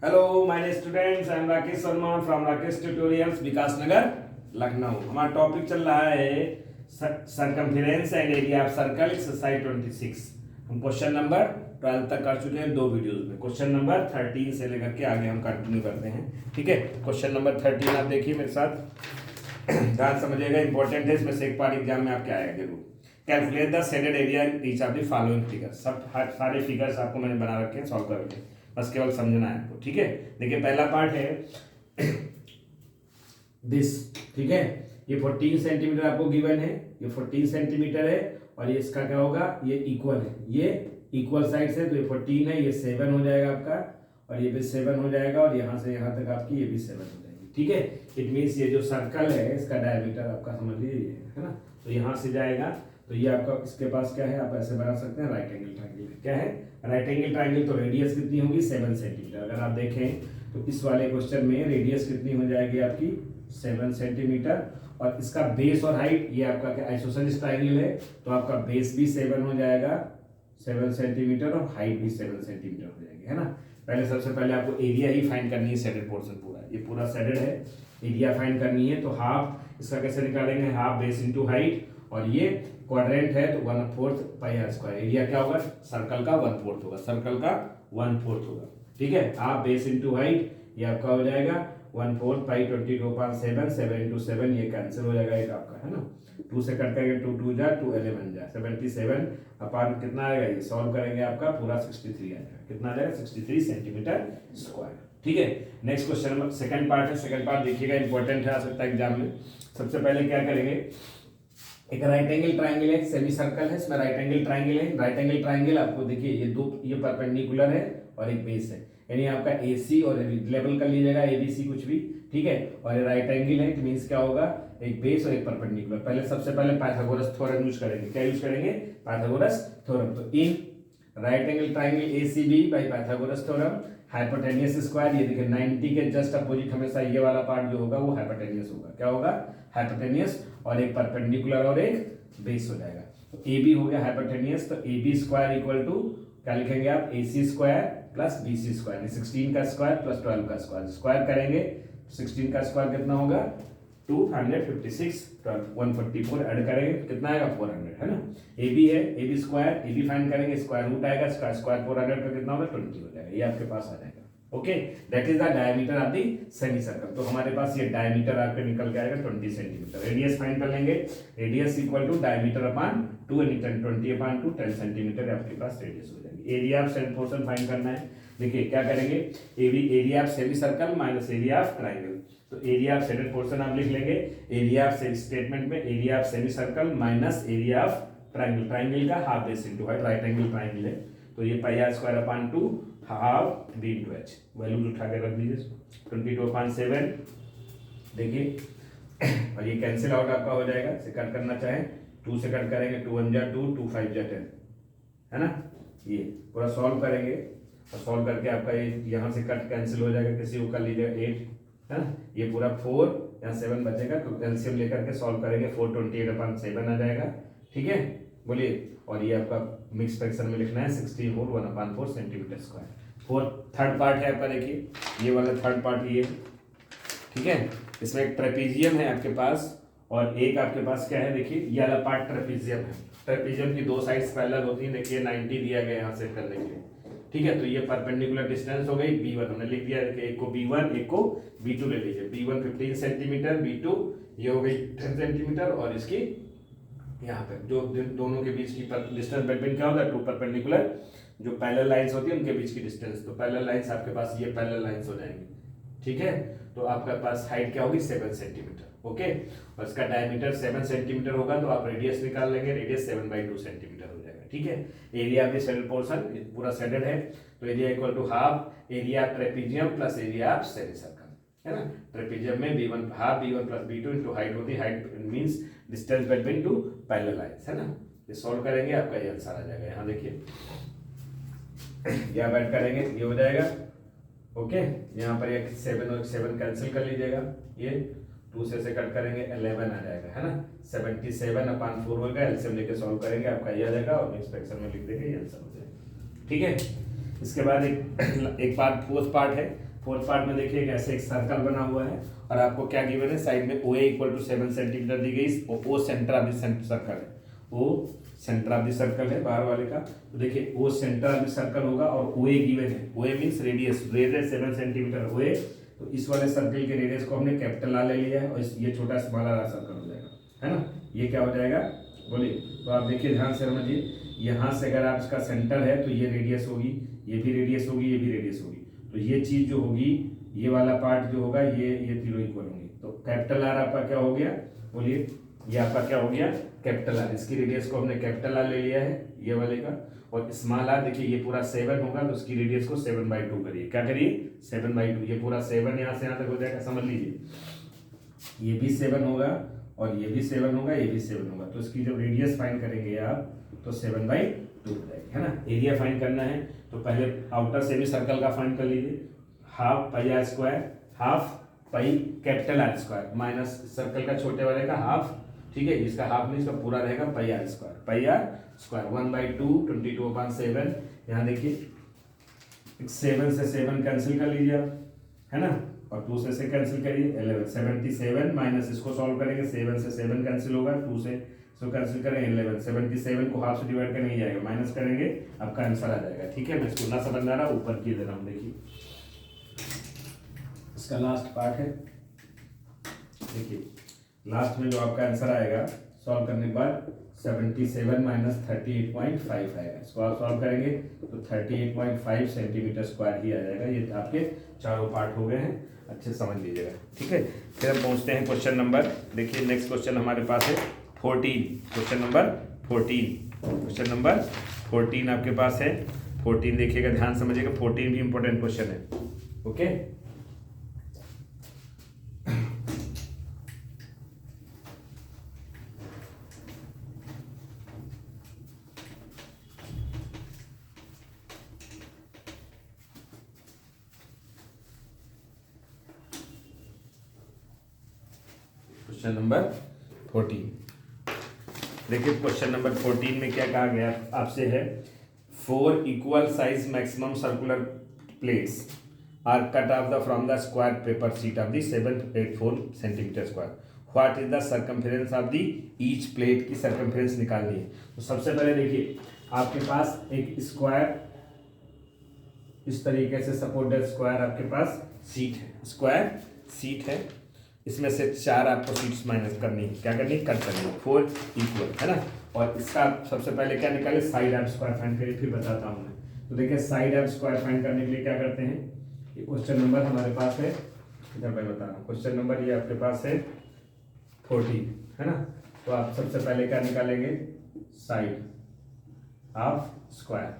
Hello my students, I am Rakesh Sharma from Rakesh tutorials, Vikas Nagar, Lucknow. हमारा topic चल रहा है circumference and area of circle, exercise 26। हम क्वेश्चन नंबर 12 तक कर चुके हैं दो वीडियोस में। क्वेश्चन नंबर 13 से लेकर के आगे हम कंटिन्यू करते हैं। ठीक है, क्वेश्चन नंबर 13 आप देखिए मेरे साथ, ध्यान समझिएगा, इंपॉर्टेंट है। इसमें से एक पार्ट एग्जाम में आपके आएगा जरूर। Calculate the shaded area in each of the following figure. सब सारे फिगर्स आपको मैंने बना रखे हैं, सॉल्व करके बस केवल समझना है आपको। ठीक है, देखिए पहला पार्ट है दिस। ठीक है, ये 14 सेंटीमीटर आपको गिवन है, ये 14 सेंटीमीटर है और ये इसका क्या होगा, ये इक्वल है, ये इक्वल साइड से, तो ये 14 है, ये 7 हो जाएगा आपका, और ये भी 7 हो जाएगा, और यहाँ से यहाँ तक आपकी ये भी 7 हो जाएगी। ठीक है, इट मीन्स ये जो सर्कल है इसका डायमीटर आपका समझ लीजिए, है ना। तो यहाँ से जाएगा तो ये आपका, इसके पास क्या है, आप ऐसे बना सकते हैं, राइट एंगल ट्रायंगल। क्या है, राइट एंगल ट्रायंगल। तो रेडियस कितनी होगी, 7 सेंटीमीटर। अगर आप देखें तो इस वाले क्वेश्चन में रेडियस कितनी हो जाएगी आपकी, 7 सेंटीमीटर, और इसका बेस और हाइट, ये आपका क्या आइसोसेलेस ट्रायंगल है, तो आपका बेस भी 7 हो जाएगा, 7 सेंटीमीटर, और हाइट भी 7 सेंटीमीटर हो जाएगी, है ना। पहले सबसे पहले आपको एरिया ही फाइंड करनी है, शेडेड पोर्शन पूरा, ये पूरा शेडेड है, एरिया फाइंड करनी है। तो हाफ इसका कैसे निकालेंगे, हाफ बेस इंटू हाइट, और ये क्वाड्रेंट है तो 1/4 पाई आर स्क्वायर। एरिया क्या होगा, सर्कल का 1/4 होगा, सर्कल का 1/4 होगा। ठीक है, हाफ बेस इंटू हाइट, ये आपका हो जाएगा 1/4 पाई 22/7, 7 इंटू 7, ये कैंसिल हो जाएगा एक आपका, है ना। 2 से कट करेंगे, 2 2 जा 2 11 जा 77 अपान कितना आएगा, ये सॉल्व करेंगे आपका पूरा 63 आ जाएगा। कितना आ जाएगा, 63 सेंटीमीटर स्क्वायर। ठीक है, next question number second part है। सेकंड पार्ट देखिएगा, इंपॉर्टेंट है, आ सकता है एग्जाम में। सबसे पहले क्या करेंगे, एक राइट एंगल ट्रायंगल है, सेमी सर्कल है, इसमें राइट एंगल ट्रायंगल है। राइट एंगल ट्रायंगल आपको देखिए, ये दो, ये परपेंडिकुलर है और एक बेस है, यानी आपका AC और लेवल कर लीजिएगा, ABC कुछ भी। ठीक है, और ये राइट एंगल है, तो मींस क्या होगा, एक बेस और एक परपेंडिकुलर। पहले सबसे पहले पाइथागोरस थ्योरम यूज करेंगे। क्या यूज करेंगे, पाइथागोरस थ्योरम। तो in right angle triangle ACB by Pythagoras theorem, hypotenuse square, ये देखिए 90 के जस्ट अपोजिट हमेशा ये वाला पार्ट जो होगा वो हाइपोटेन्यूस होगा। क्या होगा, हाइपोटेन्यूस, और एक परपेंडिकुलर और एक बेस हो जाएगा। तो AB हो गया हाइपोटेन्यूस, तो AB स्क्वायर इक्वल टू क्या लिखेंगे आप, AC square plus BC square, 16 का स्क्वायर प्लस 12 का स्क्वायर। स्क्वायर करेंगे 16 का स्क्वायर कितना होगा, 256, 144 ऐड करेंगे कितना आएगा, 400, है ना। AB है, AB स्क्वायर, AB फाइंड करेंगे, स्क्वायर रूट आएगा, स्क्वायर 400 का कितना होगा, 20 हो जाएगा, ये आपके पास आ जाएगा। Okay, that is the diameter of the semi circle. तो हमारे पास ये डायमीटर आपके निकल के आएगा 20 सेंटीमीटर। रेडियस फाइंड कर लेंगे, radius equal to diameter upon 2, यानी 20/2 10 सेंटीमीटर आपके पास रेडियस हो जाएगी। Area of semi portion find करना है। देखिए क्या करेंगे, area of semi circle minus area of triangle. तो एरिया ऑफ शेडेड पोर्शन आप लिख लेंगे, एरिया ऑफ स्टेटमेंट में area of semi circle minus area of triangle. Triangle का half base into height, right angle triangle है, तो ये pi r square upon 2 half b into h। Values उठा के रख दीजिए, 22/7 देखिए, और ये कैंसिल आउट आपका हो जाएगा। से कट करना चाहे 2 से कट करेंगे, 2 1 जा 2, 2 5 जा 10, है ना। ये पूरा सॉल्व करेंगे, और सॉल्व करके आपका ये यहाँ से कट कैंसिल हो जाएगा, किसी को कर लीजिएगा 8, है ना। ये पूरा 4, यहाँ 7 बचेगा, तो एलसीएम लेकर के सॉल्व करेंगे, 428/7 आ जाएगा। ठीक है, बोलिए, और ये आपका मिक्स फ्रैक्शन में लिखना है 16 whole 1/4 centimetre square. Third part है आपका, देखिए ये वाला थर्ड पार्ट ये। ठीक है, इसमें एक ट्रेपीजियम है आपके पास, और एक आपके पास क्या है, देखिए ये वाला पार्ट ट्रेपीजियम है। ट्रेपीजियम की दो साइड्स पैरेलल होती है, देखिए 90 दिया गया यहाँ से करने के लिए। ठीक है, तो ये परपेंडिकुलर डिस्टेंस हो गई B1, हमने लिख दिया, एक को B1 एक को B2 ले लीजिए। B1 15 सेंटीमीटर, B2 ये हो गई 10 सेंटीमीटर, और इसकी यहाँ पे जो दोनों के बीच की डिस्टेंस बिटवीन क्या होता है, 2 परपेंडिकुलर जो पैरेलल लाइंस होती है उनके बीच की डिस्टेंस। तो पैरेलल लाइंस आपके पास ये पैरेलल लाइंस हो जाएंगी। ठीक है, तो आपके पास हाइट क्या होगी, 7 सेंटीमीटर। ओके, और इसका डायमीटर 7 सेंटीमीटर होगा, तो आप रेडियस निकाल लेंगे, रेडियस 7/2 सेंटीमीटर हो जाएगा। ठीक है, area of the shaded portion पूरा शेडेड है, तो area equal to half area of trapezium plus area of semi circle, है ना। ट्रेपीजियम में B1 half B1 plus B2 into height होती है, height means distance between two parallel lines, है ना। ये सॉल्व करेंगे, आपका ये आंसर आ जाएगा। यहाँ देखिए, यहाँ बैठ करेंगे, ये हो जाएगा। ओके, यहाँ पर एक 7 और 7 कैंसिल कर लीजिएगा, ये 2 से कट करेंगे 11 आ जाएगा, है ना। 77/4 होगा, एलसीएम लेके सॉल्व करेंगे, आपका ये आ जाएगा, और नेक्स्ट फ्रैक्शन में लिख देंगे, ये आंसर हो जाएगा। ठीक है, इसके बाद एक पार्ट फोर्थ पार्ट है, फोर्थ पार्ट में देखिए ऐसे एक सर्कल बना हुआ है और आपको क्या गिवन है, साइड में OA इक्वल टू 7 सेंटीमीटर दी गई, ओ सेंटर ऑफ द सर्कल है, ओ सेंटर ऑफ द सर्कल है बाहर वाले का। तो देखिए ओ सेंटर ऑफ द सर्कल होगा और OA गिवन है, OA means radius, radius 7 centimetre OA। तो इस वाले सर्कल के रेडियस को हमने कैपिटल R ले लिया है और ये छोटा स्मॉल r सर्कल हो जाएगा, है ना। ये क्या हो जाएगा बोलिए, तो आप देखिए ध्यान से समझिए, यहाँ से अगर आप इसका सेंटर है तो ये रेडियस होगी, ये भी रेडियस होगी, ये भी रेडियस होगी। तो ये चीज जो होगी, ये वाला पार्ट जो होगा, ये तीनों इक्वल होंगे। तो कैपिटल R आपका क्या हो गया बोलिए, ये आपका क्या हो गया कैपिटल R। इसकी रेडियस को हमने कैपिटल R ले लिया है ये वाले का, और स्मॉल r देखिए ये पूरा 7 होगा तो उसकी रेडियस को 7/2 करिए, क्या करिए 7/2। ये पूरा 7 यहाँ से यहाँ तक हो जाएगा, समझ लीजिए ये भी 7 होगा और ये भी 7 होगा, ये भी 7 होगा। तो इसकी जब रेडियस फाइंड करेंगे आप तो 7/2 हो जाएगी, है ना। एरिया फाइंड करना है तो पहले आउटर सेमी सर्कल का फाइंड कर लीजिए, हाफ पाई r square, half pi capital R square minus circle का छोटे वाले का हाफ, ठीक है। इसका हाफ नहीं, इसका पूरा रहेगा पाई r स्क्वायर, पाई r स्क्वायर 1/2 22/7। यहाँ देखिए 7 से 7 कैंसिल कर लीजिए आप, है ना, और 2 से कैंसिल करिए 11, 77 माइनस इसको सॉल्व करेंगे, 7 से 7 कैंसिल होगा, 2 से इसको कैंसिल करेंगे 11, 77 को हाफ से डिवाइड करने ही जाएगा, माइनस करेंगे आपका आंसर आ जाएगा, ठीक है। मैं इसको ना समझ आ रहा, ऊपर की दे रहा हूँ, देखिए इसका लास्ट पार्ट है, देखिए लास्ट में जो आपका आंसर आएगा सॉल्व करने के बाद 77 माइनस 38.5 आएगा। इसको आप सॉल्व करेंगे तो 38.5 सेंटीमीटर स्क्वायर ही आ जाएगा। ये आपके चारों पार्ट हो गए हैं, अच्छे समझ लीजिएगा, ठीक है। फिर हम पहुंचते हैं क्वेश्चन नंबर, देखिए नेक्स्ट क्वेश्चन हमारे पास है 14, क्वेश्चन नंबर 14, क्वेश्चन नंबर 14 आपके पास है। 14 देखिएगा, ध्यान समझिएगा, 14 भी इंपॉर्टेंट क्वेश्चन है, ओके। क्वेश्चन नंबर 14 देखिए, क्वेश्चन नंबर 14 में क्या कहा गया आपसे है, 4 equal size maximum circular plates are cut off the from the square paper sheet of the 784 centimetre square, what is the circumference of the each plate की circumference निकालनी है। तो सबसे पहले देखिए आपके पास एक स्क्वायर इस तरीके से सपोर्टेड स्क्वायर आपके पास सीट है, स्क्वायर सीट है, इसमें से 4 आपको सीट्स माइनस करनी है, क्या करनी है कट करनी है, 4 इक्वल, है ना। और इसका सबसे पहले क्या निकाले, साइड ऑफ स्क्वायर फाइंड करिए, फिर बताता हूँ मैं। तो देखिए साइड ऑफ स्क्वायर फाइंड करने के लिए क्या करते हैं, ये क्वेश्चन नंबर हमारे पास है, इधर मैं बता रहा हूँ, क्वेश्चन नंबर ये आपके पास है 14, है ना। तो आप सबसे पहले क्या निकालेंगे, side of square.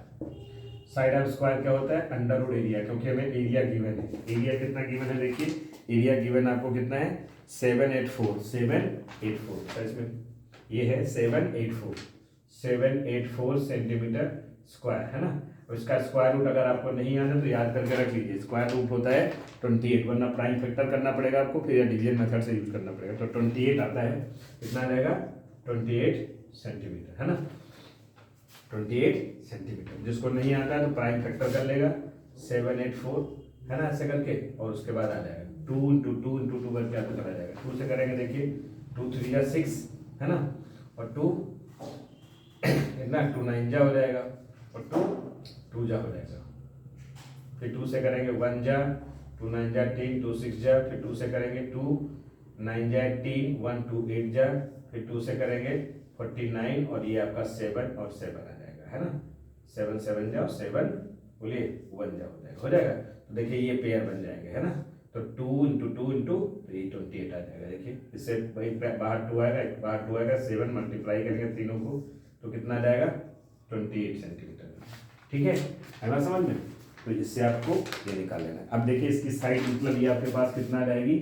Side of square क्या होता है, अंडर रूट एरिया, क्योंकि हमें एरिया गिवन है। एरिया कितना गिवन है, देखिए एरिया गिवन आपको कितना है 784 तो इसमें ये है 784 सेंटीमीटर स्क्वायर, है ना। और इसका स्क्वायर रूट अगर आपको नहीं आना तो याद करके रख लीजिए, स्क्वायर रूट होता है 28, वरना प्राइम फैक्टर करना पड़ेगा आपको, फिर या डिवीजन मेथड से यूज करना पड़ेगा। तो 28 आता है, कितना आ जाएगा 28 सेंटीमीटर, है ना, 28 सेंटीमीटर। जिसको नहीं आता है तो प्राइम फैक्टर कर लेगा 784, है ना, ऐसे करके, और उसके बाद आ जाएगा 2 × 2 × 2 करके आपको करा जाएगा। 2 से करेंगे, देखिए 2 3 या 6, है ना, और 2 कितना 2 9 जा हो जाएगा, और 2 जा हो जाएगा। फिर 2 से करेंगे 1 जा, 2 9 जा 3, 2 6 जा, फिर 2 से करेंगे 2 9 जा 3, 1 2 8 जा, फिर 2 से करेंगे 49, और ये आपका 7 और 7 आ जाएगा, है ना, 7 7 जा और 7 बोलिए 1 जा हो जाएगा। तो देखिए ये पेयर बन जाएंगे, है ना। तो 2 × 2 × तो ये 28 आ जाएगा। देखिए इससे वही बाहर 2 आएगा, बाहर 2 आएगा, 7 मल्टीप्लाई करेंगे तीनों को तो कितना आ जाएगा 28 सेंटीमीटर, ठीक है, ना समझ में। तो इससे आपको ये निकाल लेना है। अब देखिए इसकी साइड मतलब ये आपके पास कितना आ जाएगी,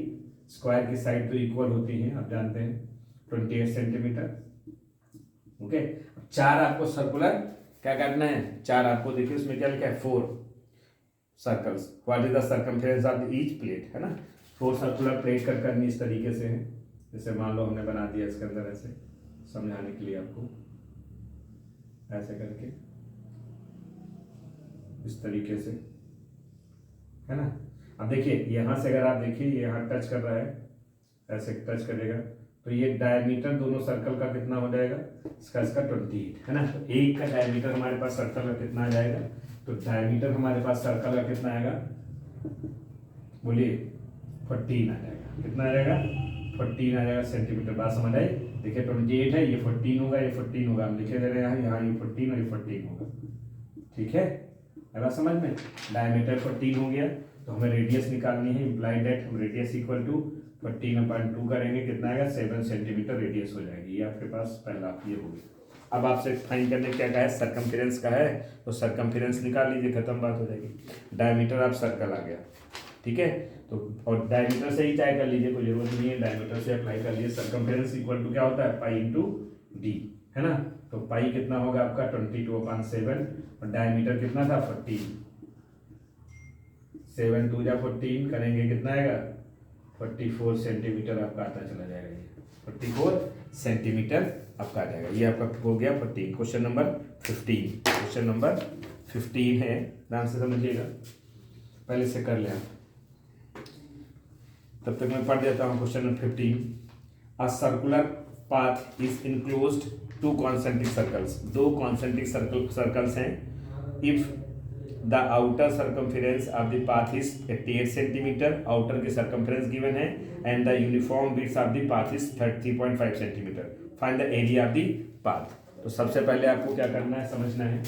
स्क्वायर की साइड तो इक्वल होती है, आप जानते हैं 28 सेंटीमीटर, ओके। 4 आपको सर्कुलर क्या करना है, 4 आपको देखिए उसमें क्या लिखा है 4 circles, what is the circumference of each plate, है ना। 4 सर्कुलर प्लेट कट करनी इस तरीके से है, जैसे मान लो हमने बना दिया इसके अंदर ऐसे समझाने के लिए आपको, ऐसे करके इस तरीके से, है ना। अब देखिए यहाँ से अगर आप देखिए ये यहाँ टच कर रहा है, ऐसे टच करेगा तो ये डायमीटर दोनों सर्कल का कितना हो जाएगा, इसका 28 है ना। तो एक का डायमीटर हमारे पास सर्कल का कितना आ जाएगा, तो डायमीटर हमारे पास सर्कल का कितना आएगा, बोलिए 14 आ जाएगा। कितना आ जाएगा, 14 आ जाएगा सेंटीमीटर। बात समझ आई। देखिए 28 है, ये 14 होगा, ये 14 होगा, हम लिखे दे रहे हैं यहाँ ये 14 और ये 14 होगा। ठीक है, बात समझ में। डायमीटर 14 हो गया तो हमें रेडियस निकालनी है। इम्प्लाइड दैट हम रेडियस इक्वल टू 14/2 करेंगे, कितना आएगा 7 सेंटीमीटर रेडियस हो जाएगी। ये आपके पास पहला ये हो गया। अब आपसे फाइंड करने क्या कहा है, सर्कमफेरेंस का है, तो सर्कमफेरेंस निकाल लीजिए, खत्म बात हो जाएगी। डायमीटर आप सर्कल आ गया, ठीक है। तो और डायमीटर से ही तय कर लीजिए, कोई जरूरत नहीं है, डायमीटर से अप्लाई कर लीजिए। सर्कमफेरेंस इक्वल टू क्या होता है, पाई इंटू डी, है ना। तो पाई कितना होगा आपका 22/7 और डायमीटर कितना था 14, 7 2 जा 14 करेंगे, कितना आएगा 44 सेंटीमीटर आपका आता चला जाएगा। ये 44 सेंटीमीटर आपका आ जाएगा। ये आपका हो गया 14। क्वेश्चन नंबर 15, क्वेश्चन नंबर 15 है, ध्यान से समझिएगा, पहले से कर लें आप, तब तक मैं पढ़ देता हूँ। Question number 15, a circular path is enclosed 2 concentric circles, 2 concentric circles हैं। If the outer circumference of the path is 88 centimetre, outer की सर्कमफेरेंस गिवन है, and the uniform width of the path is 30.5 centimetre, find the area of the path. तो सबसे पहले आपको क्या करना है, समझना है,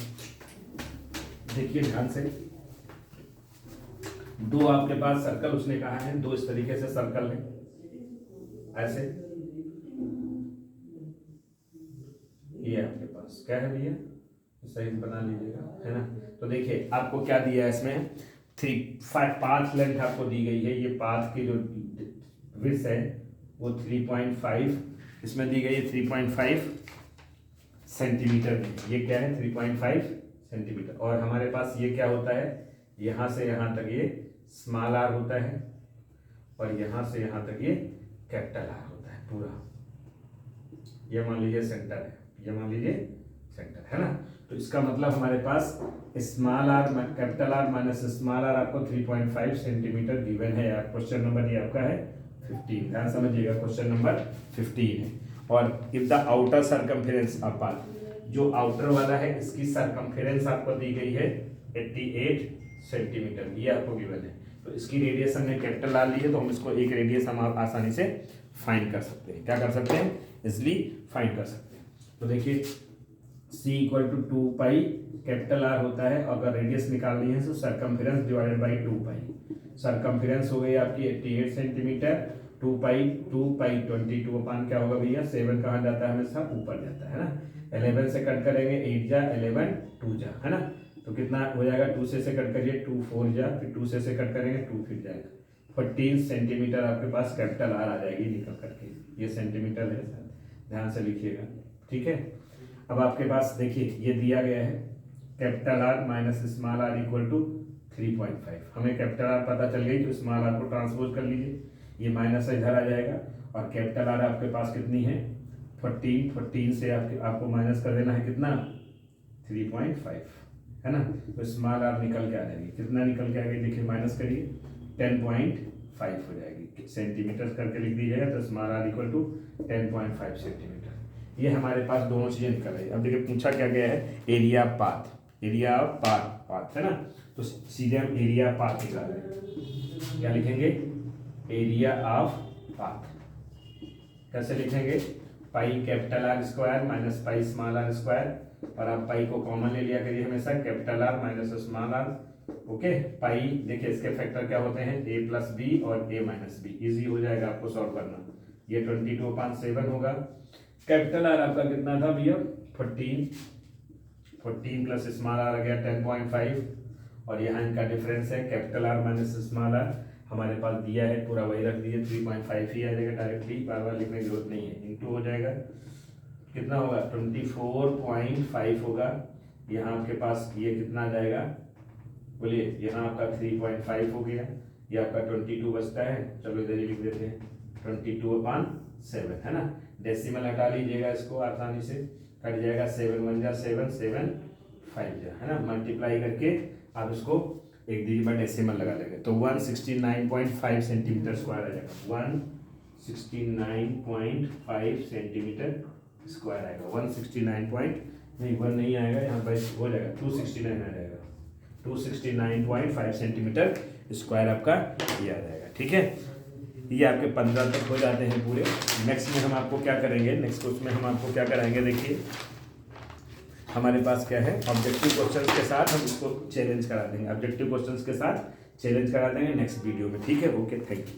देखिए ध्यान से। 2 आपके पास सर्कल उसने कहा है, 2 इस तरीके से सर्कल है, ऐसे ये आपके पास क्या है भैया, सही बना लीजिएगा, है ना। तो देखिए आपको क्या दिया है इसमें, 5 लेंथ आपको दी गई है। ये पाथ की जो विड्थ है वो 3.5 इसमें दी गई है, 3.5 सेंटीमीटर में। ये क्या है 3.5 सेंटीमीटर। और हमारे पास ये क्या होता है, यहाँ से यहाँ तक ये स्मॉल आर होता है और यहाँ से यहाँ तक ये कैपिटल आर होता है पूरा। ये मान लीजिए सेंटर है, ये मान लीजिए सेंटर है ना। तो इसका मतलब हमारे पास small R capital R minus small R आपको 3.5 सेंटीमीटर गिवन है यार। क्वेश्चन नंबर ये आपका है 15, ध्यान समझिएगा, क्वेश्चन नंबर 15 है। और if the outer circumference of path, जो आउटर वाला है इसकी सर्कमफेरेंस आपको दी गई है 88 सेंटीमीटर, ये आपको गिवन है। तो इसकी रेडियस हमने कैपिटल आर ली है, तो हम इसको एक रेडियस हम आसानी से फाइंड कर सकते हैं। क्या कर सकते हैं, इजली फाइंड कर सकते हैं। तो देखिए C equal to 2 pi capital R होता है, और अगर रेडियस निकालनी है तो circumference divided by 2 pi. Circumference हो गई आपकी 88 सेंटीमीटर, 2 पाई 22 अपान क्या होगा भैया, 7 कहाँ जाता है, हमेशा ऊपर जाता है ना। 11 से कट करेंगे 8 जा 11 2 जा, है ना। तो कितना हो जाएगा, 2 से कट करिए 2 4 जा, फिर 2 से कट करेंगे 2 फिर जाएगा। 14 सेंटीमीटर आपके पास कैपिटल आर आ जाएगी निकल करके। ये सेंटीमीटर है, ध्यान से लिखिएगा, ठीक है। अब आपके पास देखिए ये दिया गया है capital R minus small R equal to 3.5। हमें कैपिटल आर पता चल गई तो स्मॉल आर को ट्रांसपोज कर लीजिए, ये माइनस इधर आ जाएगा। और कैपिटल आर आपके पास कितनी है 14 से आपको माइनस कर देना है कितना 3.5, है ना। तो स्मॉल आर निकल के आ जाएगी, कितना निकल के आ गई देखिए, माइनस करिए 10.5 हो जाएगी, सेंटीमीटर करके लिख दीजिएगा। तो small R equal to 10.5 centimetre. ये हमारे पास दोनों चीजें निकल रही है। अब देखिए पूछा क्या गया है, area of path, area of path है ना। तो सीधे हम एरिया ऑफ पाथ निकाल रहे हैं, क्या लिखेंगे, एरिया ऑफ पाथ। कैसे लिखेंगे, pi capital R square minus pi small R square, और आप पाई को कॉमन ले लिया करिए हमेशा, capital R minus small R, okay. Pi देखिए इसके फैक्टर क्या होते हैं, a प्लस बी और a माइनस बी, ईजी हो जाएगा आपको सॉल्व करना। ये 22/7 होगा। कैपिटल आर आपका कितना था भैया 14 प्लस स्मॉल आर आ गया 10.5, और यहाँ इनका डिफरेंस है capital R minus small R, हमारे पास दिया है पूरा वही रख दिए 3.5 ही आ जाएगा डायरेक्टली, बार बार लिखने की जरूरत नहीं है। इंटू हो जाएगा कितना होगा 24.5 होगा। यहाँ आपके पास ये कितना आ जाएगा बोलिए, यहाँ आपका 3.5 हो गया, ये आपका 22 बचता है। चलो इधर ही लिख देते हैं 22/7, है ना। डेसिमल हटा लीजिएगा इसको आसानी से, कट जाएगा 7 1 जा 7 7 5 जा, है ना। मल्टीप्लाई करके आप इसको एक डिजिट बाद डेसिमल लगा देंगे तो 169.5 सेंटीमीटर स्क्वायर आ जाएगा। 169.5 सेंटीमीटर स्क्वायर आएगा। 169 पॉइंट नहीं 1 नहीं आएगा यहाँ पर, हो जाएगा 269 आ जाएगा। 269.5 सेंटीमीटर स्क्वायर आपका ये आ जाएगा। ठीक है, ये आपके 15 तक हो जाते हैं पूरे। नेक्स्ट में हम आपको क्या करेंगे, नेक्स्ट उसमें हम आपको क्या कराएंगे, देखिए हमारे पास क्या है, ऑब्जेक्टिव क्वेश्चंस के साथ हम इसको चैलेंज करा देंगे। ऑब्जेक्टिव क्वेश्चंस के साथ चैलेंज करा देंगे नेक्स्ट वीडियो में। ठीक है, ओके, थैंक यू।